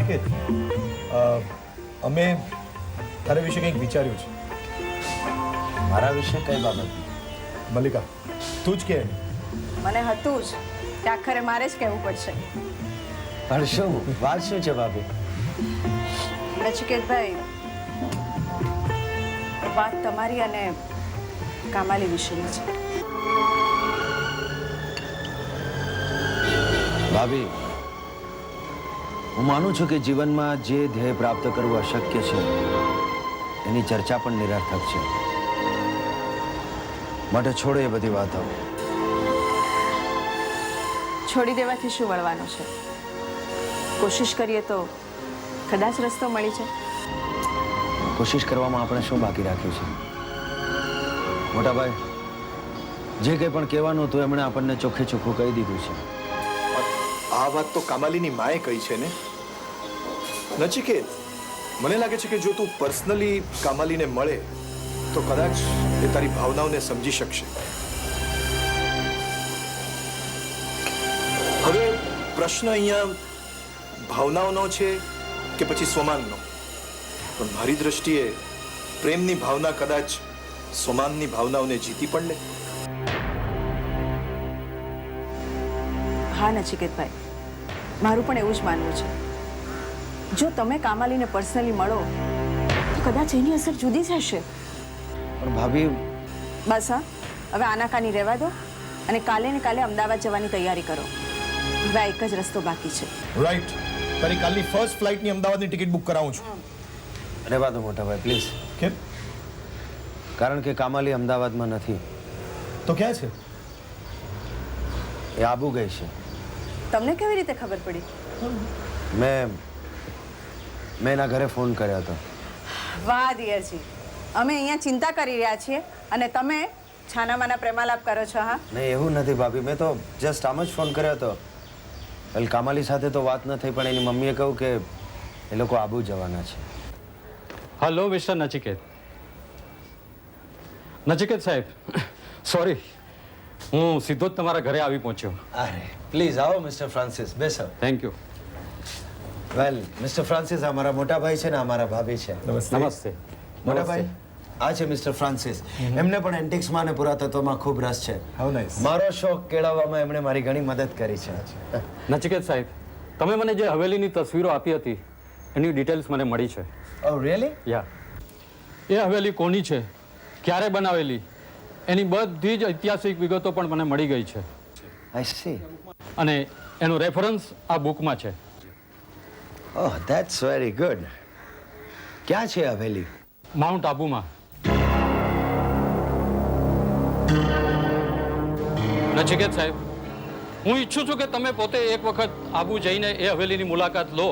નચિકેત, અમે તારા વિશે કંઈક વિચાર્યું છે. મારા વિશે કઈ બાબત? મલ્લિકા, તું જ કે. મને હતું જ કે આખરે મારે જ કહેવું પડશે. પણ શું વાત શું છે ભાભી? નચિકેતભાઈ, વાત તમારી અને કામાલી વિશેની છે. ભાભી, હું માનું છું કે જીવનમાં જે ધ્યેય પ્રાપ્ત કરવું અશક્ય છે એની ચર્ચા પણ નિરર્થક છે. માટે છોડો એ બધી વાતો. છોડી દેવાથી શું વળવાનું છે? કોશિશ કરીએ તો કદાચ રસ્તો મળી જાય. કોશિશ કરવામાં આપણે શું બાકી રાખ્યું છે? મોટાભાઈ, જે કંઈ પણ કહેવાનું હતું એમણે આપણને ચોખ્ખે ચોખ્ખું કહી દીધું છે. આ વાત તો કામાલીની માએ કહી છે ને. નચિકેત, મને લાગે છે કે જો તું પર્સનલી કામાલીને મળે તો કદાચ એ તારી ભાવનાઓને સમજી શકશે. હવે પ્રશ્ન અહીંયા ભાવનાઓનો છે કે પછી સ્વમાનનો? પણ મારી દ્રષ્ટિએ પ્રેમની ભાવના કદાચ સ્વમાનની ભાવનાઓને જીતી પણ લે. હા નચિકેતભાઈ, મારું પણ એવું જ માનવું છે. જો તમે કામાલીને પર્સનલી મળો તો કદાચ એની અસર જુદી જ હશે. પણ ભાભી, બસ હા, હવે આનાકાની રહેવા દો અને કાલે ને કાલે અમદાવાદ જવાની તૈયારી કરો. હવે આ એક જ રસ્તો બાકી છે. રાઈટ, તારી કાલની ફર્સ્ટ ફ્લાઇટની અમદાવાદની ટિકિટ બુક કરાવું છું. રહેવા દો મોટાભાઈ પ્લીઝ. કેમ? કારણ કે કામાલી અમદાવાદમાં નથી. તો ક્યાં છે? એ આબુ ગઈ છે. તમને કેવી રીતે ખબર પડી? મેં એના ઘરે ફોન કર્યો હતો. વાહ દિયરજી, અમે અહીંયા ચિંતા કરી રહ્યા છીએ અને તમે છાનામાના પ્રેમાલાપ કરો છો. હા, નહીં એવું નથી ભાભી, મેં તો જસ્ટ આમ જ ફોન કર્યો હતો. એટલે કામાલી સાથે તો વાત ન થઈ, પણ એની મમ્મીએ કહ્યું કે એ લોકો આબુ જવાના છે. Hello mister Nachiket. નચિકેત સાહેબ, સોરી, હું સીધો જ તમારા ઘરે આવી પહોંચ્યો. અરે પ્લીઝ આવો મિસ્ટર ફ્રાન્સિસ, બેસો. Thank you. Well mister Francis આ મારા મોટા ભાઈ છે ને આ મારા ભાભી છે. નમસ્તે. મોટા ભાઈ આ છે મિસ્ટર ફ્રાન્સિસ. એમને પણ એન્ટિક્સમાં અને પુરાતત્વમાં ખૂબ રસ છે. How nice. મારો શોખ કેળવવામાં એમણે મારી ઘણી મદદ કરી છે. નચિકેત સાહેબ, તમે મને જે હવેલીની તસવીરો આપી હતી એની ડિટેલ્સ મને મળી છે. ઓહ રિયલી? યા, એ હવેલી કોની છે, ક્યારે બનાવેલી, એની બધી જ ઐતિહાસિક વિગતો પણ મને મળી ગઈ છે. I C. અને એનો રેફરન્સ આ બુકમાં છે. ઓહ ધેટ્સ વેરી ગુડ. ક્યાં છે હવેલી? માઉન્ટ આબુમાં. નચિકેત સાહેબ, હું ઈચ્છું છું કે તમે પોતે એક વખત આબુ જઈને એ હવેલીની મુલાકાત લો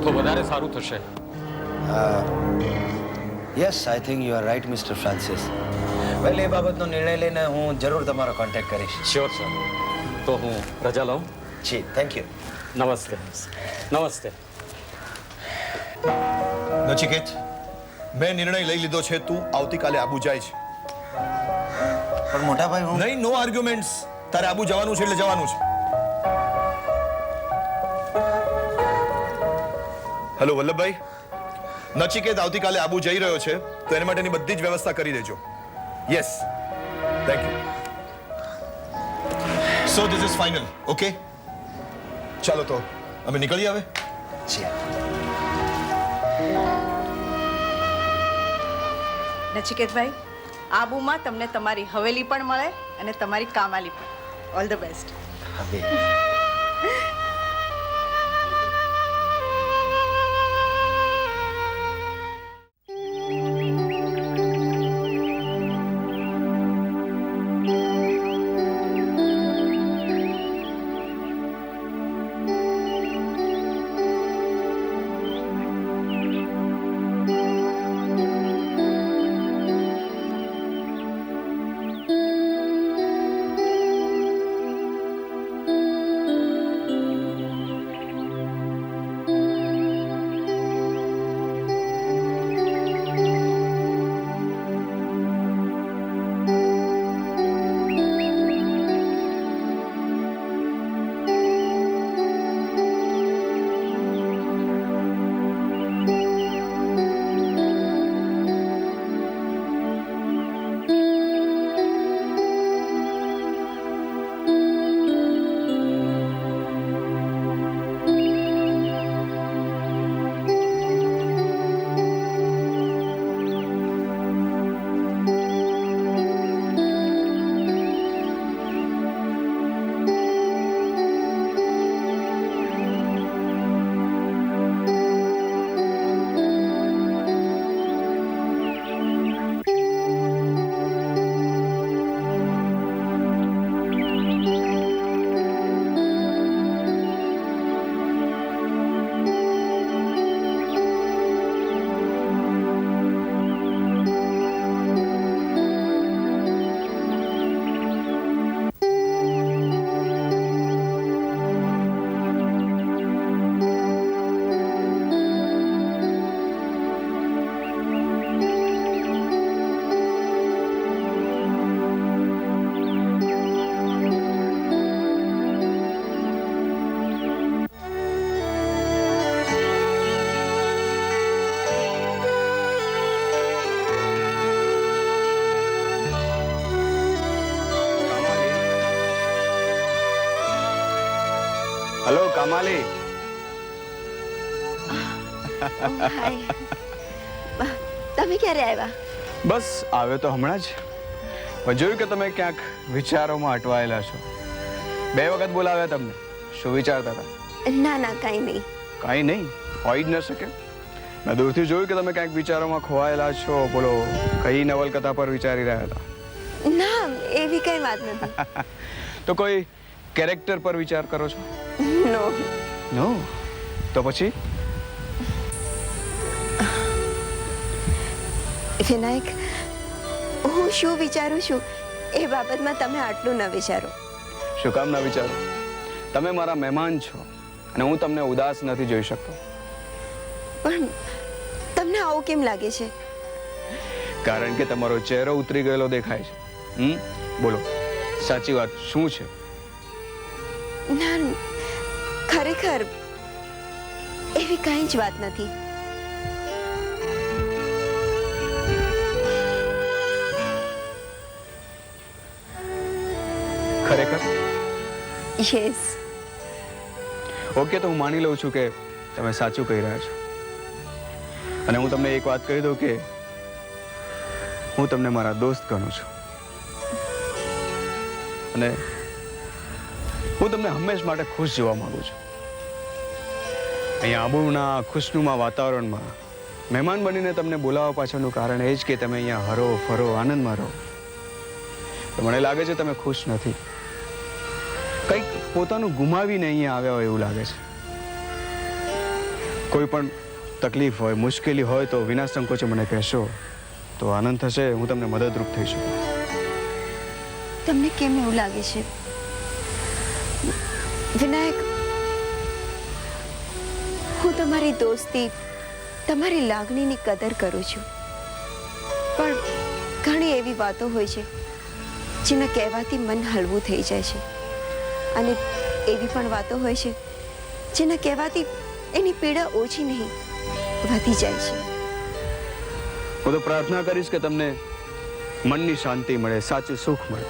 તો વધારે સારું થશે. Yes I think you are right mister Francis. Well એ બાબતનો નિર્ણય લઈને હું જરૂર તમારો કોન્ટેક્ટ કરીશ. Sure sir. તો હું રજા લઉં. જી થેન્ક યુ. નમસ્તે. નમસ્તે. નચિકેત, મેં નિર્ણય લઈ લીધો છે. તું આવતીકાલે આબુ જાય છે. પણ મોટા ભાઈ હું નહીં, નો આર્ગ્યુમેન્ટ્સ. તારે આબુ જવાનું છે એટલે જવાનું છે. હેલો વલ્લભભાઈ, નચિકેત આવતીકાલે આબુ જઈ રહ્યો છે તો એના માટેની બધી જ વ્યવસ્થા કરી દેજો. Yes, thank you. So this is final. Okay, ચાલો તો અમે નીકળીએ હવે. જી. નચિકેતભાઈ, આબુમાં તમને તમારી હવેલી પણ મળે અને તમારી કામાલી પણ. All the best. હવે કમાલી. હાય તમે ક્યારે આવ્યા? બસ આવ્યો તો હમણાં જ. પણ જોયું કે તમે ક્યાંક વિચારોમાં અટવાયેલા છો. 2 વખત બોલાવ્યા તમને. શું વિચારતા હતા? ના ના કાંઈ નહીં. કાંઈ નહીં, હોઈ જ ન શકે. મેં દૂરથી જોયું કે તમે ક્યાંક વિચારોમાં ખોવાયેલા છો. બોલો, કઈ નવલકથા પર વિચારી રહ્યા હતા? ના એવી કઈ વાત નથી. તો કોઈ કેરેક્ટર પર વિચાર કરો છો? નો. નો? તો પછી? વિનાયક, હું શું વિચારું છું એ બાબતમાં તમે આટલું ન વિચારો. શું કામ ના વિચારો? તમે મારા મહેમાન છો અને હું તમને ઉદાસ નથી જોઈ શકતો. પણ તમને આવું કેમ લાગે છે? કારણ કે તમારો ચહેરો ઉતરી ગયેલો દેખાય છે. બોલો, સાચી વાત શું છે? ના ખરેખર એવી કઈ જ વાત નથી. ખરેખર? યસ. ઓકે, તો હું માની લઉં છું કે તમે સાચું કહી રહ્યા છો. અને હું તમને એક વાત કહી દઉં કે હું તમને મારા દોસ્ત ગણું છું. અને હું તમને હંમેશ માટે ખુશ જોવા માંગુ છું. અહીંયા આબુના ખુશનુમા વાતાવરણમાં મહેમાન બનીને તમને બોલાવવા પાછળનું કારણ એ જ કે તમે અહીંયા હરો ફરો આનંદમાં રહો. તો મને લાગે છે તમે ખુશ નથી. કંઈક પોતાનું ગુમાવીને અહીંયા આવ્યા હોય એવું લાગે છે. કોઈ પણ તકલીફ હોય, મુશ્કેલી હોય તો વિના સંકોચે મને કહેશો, તો આનંદ થશે. હું તમને મદદરૂપ થઈ શકું. તમને કેમ એવું લાગે છે વિનાયક? હું તમારી દોસ્તી, તમારી લાગણીની કદર કરું છું. પણ ઘણી એવી વાતો હોય છે જેના કહેવાથી મન હળવું થઈ જાય છે. અને એવી પણ વાતો હોય છે જેના કહેવાથી એની પીડા ઓછી નહીં વધી જાય છે. હું તો પ્રાર્થના કરીશ કે તમને મનની શાંતિ મળે, સાચું સુખ મળે.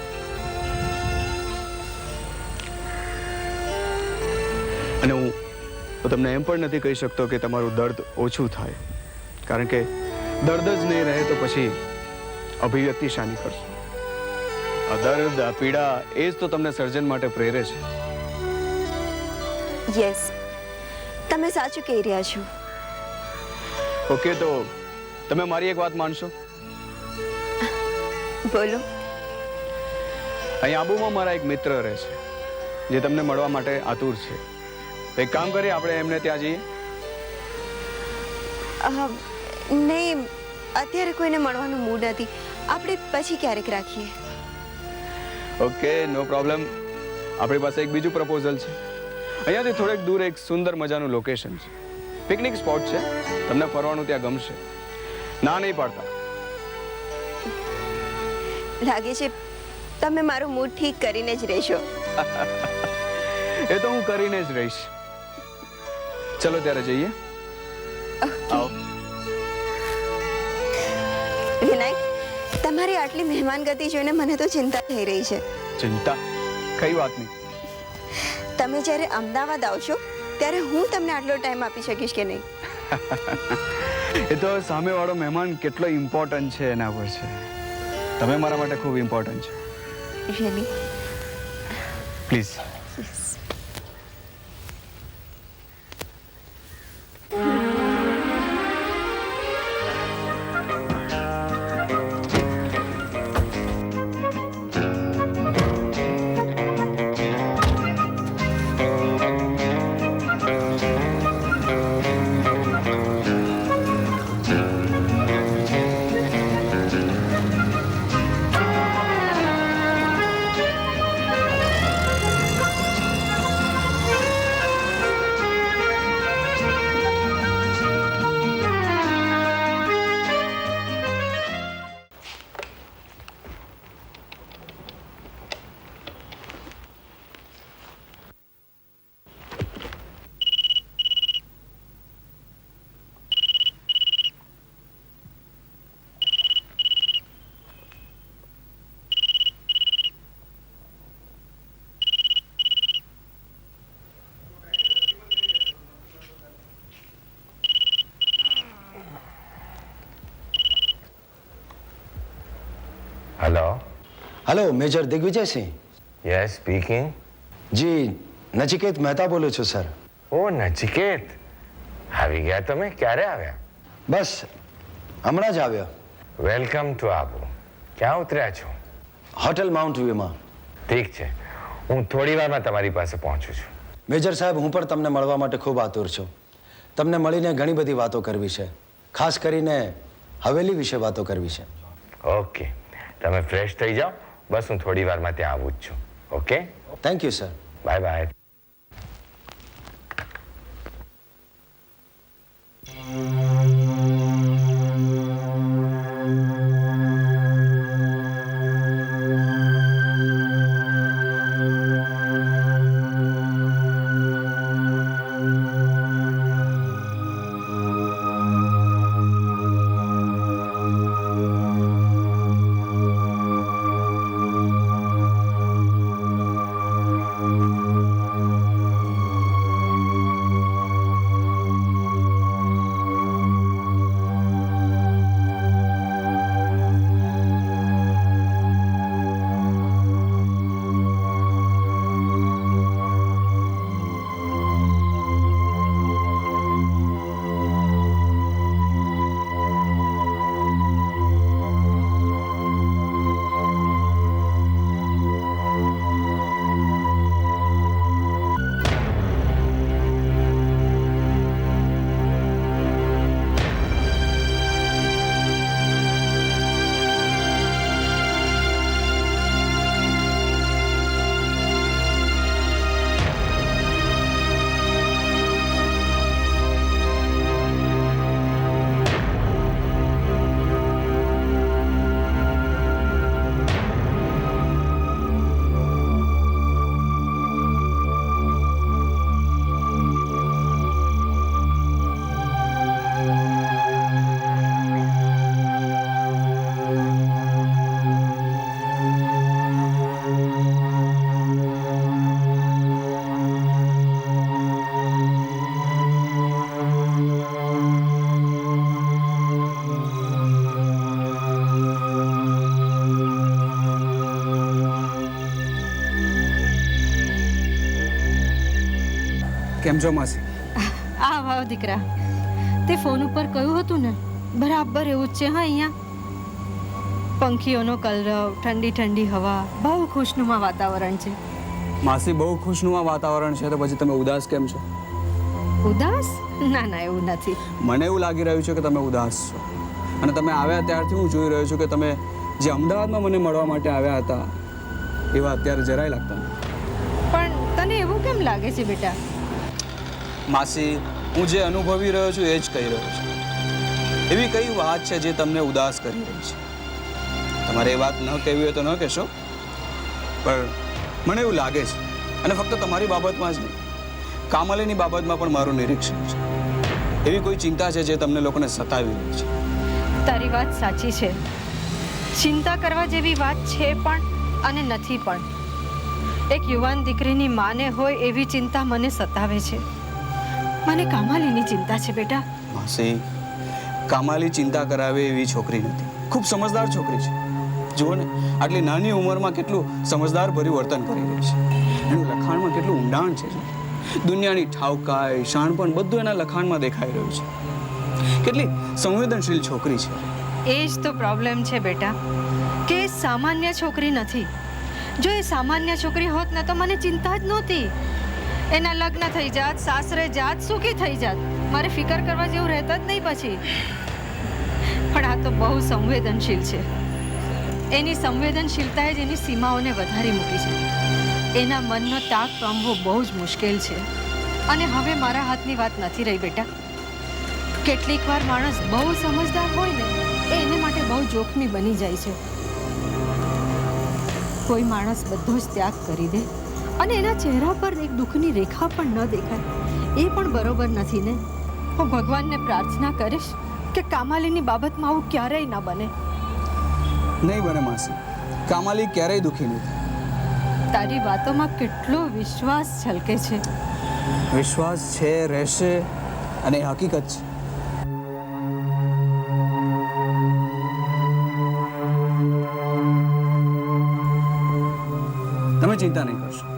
અને હું તો તમને એમ પણ નથી કહી શકતો કે તમારું દર્દ ઓછું થાય. કારણ કે દર્દ જ નહીં રહે તો પછી અભિવ્યક્તિ શાની કરશો? આ દર્દ, આ પીડા એ જ તો તમને સર્જન માટે પ્રેરે છે. યસ, તમે સાચું કહી રહ્યા છો. ઓકે, તો તમે મારી એક વાત માનશો? બોલો. અહીં આબુમાં મારા એક મિત્ર રહે છે જે તમને મળવા માટે આતુર છે. તો એક કામ કરીએ, આપણે એમને ત્યાં જઈએ. નહીં, અત્યારે કોઈને મળવાનું મૂડ નથી. આપણે પછી ક્યારેક રાખીએ. ઓકે, નો પ્રોબ્લેમ. આપણી પાસે એક બીજું પ્રપોઝલ છે. અહીંયાથી થોડેક દૂર એક સુંદર મજાનું લોકેશન છે. પિકનિક સ્પોટ છે. તમને ફરવાનું ત્યાં ગમશે. ના નહીં પાડતા. લાગે છે તમે મારું મૂડ ઠીક કરીને જ રહેશો. એ તો હું કરીને જ રહીશ. ચલો ત્યારે જઈએ. આવો. વિનાયક, તમારી આટલી મહેમાન ગતિ જોઈને મને તો ચિંતા થઈ રહી છે. ચિંતા? કઈ વાતની? તમે જ્યારે અમદાવાદ આવશો ત્યારે હું તમને આટલો ટાઈમ આપી શકીશ કે નહીં? એ તો સામેવાળો મહેમાન કેટલો ઇમ્પોર્ટન્ટ છે એના પર છે. તમે મારા માટે ખૂબ ઇમ્પોર્ટન્ટ છે. Really? Please. Hello major Digvijay Singh yes speaking. जी नचिकेत मेहता बोलो છો सर ઓ નચિકેત, આવી ગયા તમે? ક્યારે આવ્યા? बस હમણાં જ આવ્યો વેલકમ ટુ આબુ. ક્યાં ઉતર્યા છો? હોટેલ માઉન્ટ વ્યૂમાં ઠીક છે, હું થોડી વારમાં તમારી પાસે પહોંચું છું. મેજર સાહેબ હું પણ તમને મળવા માટે ખૂબ આતુર છું તમને મળીને ઘણી બધી વાતો કરવી છે ખાસ કરીને હવેલી વિશે વાતો કરવી છે ઓકે, તમે ફ્રેશ થઈ જાઓ, બસ હું થોડી વારમાં ત્યાં આવું જ છું. Okay, thank you sir bye bye. કેમ છો માસી? આ વાવ દીકરા, તે ફોન ઉપર કહ્યું હતું ને, બરાબર એવું જ છે. હા, અહીંયા પંખીઓનો કલરવ, ઠંડી ઠંડી હવા, બહુ ખુશનુમા વાતાવરણ છે. માસી બહુ ખુશનુમા વાતાવરણ છે તો પછી તમે ઉદાસ કેમ છો? ઉદાસ? ના ના, એવું નથી. મને એવું લાગી રહ્યું છે કે તમે ઉદાસ છો. અને તમે આવ્યા ત્યારથી હું જોઈ રહ્યો છું કે તમે જે અમદાવાદમાં મને મળવા માટે આવ્યા હતા એવા અત્યારે જરાય લાગતા નથી. પણ તને એવું કેમ લાગે છે બેટા? માસી, હું જે અનુભવી રહ્યો છું એ જ કહી રહ્યો છું. એવી કઈ વાત છે જે તમને ઉદાસ કરી રહી છે? તમારે એ વાત ન કહેવી હોય તો ન કહેશો, પણ મને એવું લાગે છે, અને ફક્ત તમારી બાબતમાં જ નહીં, કામલીની બાબતમાં પણ મારું નિરીક્ષણ છે. એવી કોઈ ચિંતા છે જે તમને લોકોને સતાવી રહી છે. તારી વાત સાચી છે. ચિંતા કરવા જેવી વાત છે પણ અને નથી પણ. એક યુવાન દીકરીની માને હોય એવી ચિંતા મને સતાવે છે. મને કામાલીની ચિંતા છે બેટા. માસી, કામાલી ચિંતા કરાવે એવી છોકરી નથી. ખૂબ સમજદાર છોકરી છે. જુઓ ને, આટલી નાની ઉંમરમાં કેટલું સમજદાર ભર્યું વર્તન કરી રહી છે. એનું લખાણમાં કેટલું ઊંડાણ છે. દુનિયાની ઠાવકાઈ, શાણપણ બધું એના લખાણમાં દેખાઈ રહ્યું છે. કેટલી સંવેદનશીલ છોકરી છે. એ જ તો પ્રોબ્લેમ છે બેટા, કે એ સામાન્ય છોકરી નથી. જો એ સામાન્ય છોકરી હોત ને તો મને ચિંતા જ નહોતી. એના લગ્ન થઈ જાત, સાસરે જાત, સુખી થઈ જાત, મારે ફિકર કરવા જેવું રહેતા જ નહીં પછી. પણ આ તો બહુ સંવેદનશીલ છે. એની સંવેદનશીલતાએ જ એની સીમાઓને વધારી મૂકી છે. એના મનનો તાક પામવો બહુ જ મુશ્કેલ છે. અને હવે મારા હાથની વાત નથી રહી બેટા. કેટલીક વાર માણસ બહુ સમજદાર હોય ને, એ એને માટે બહુ જોખમી બની જાય છે. કોઈ માણસ બધો જ ત્યાગ કરી દે અને એના ચહેરા પર એક દુઃખની રેખા પણ ન દેખાય, એ પણ બરોબર નથી ને. હું ભગવાનને પ્રાર્થના કરીશ કે કામાલીની બાબતમાં આવું ક્યારેય ન બને. નહીં બને માસી, કામાલી ક્યારેય દુઃખી નથી. તારી વાતોમાં કેટલો વિશ્વાસ છલકે છે. વિશ્વાસ છે, રહેશે, અને એ હકીકત છે. ચિંતા નહીં કરશો.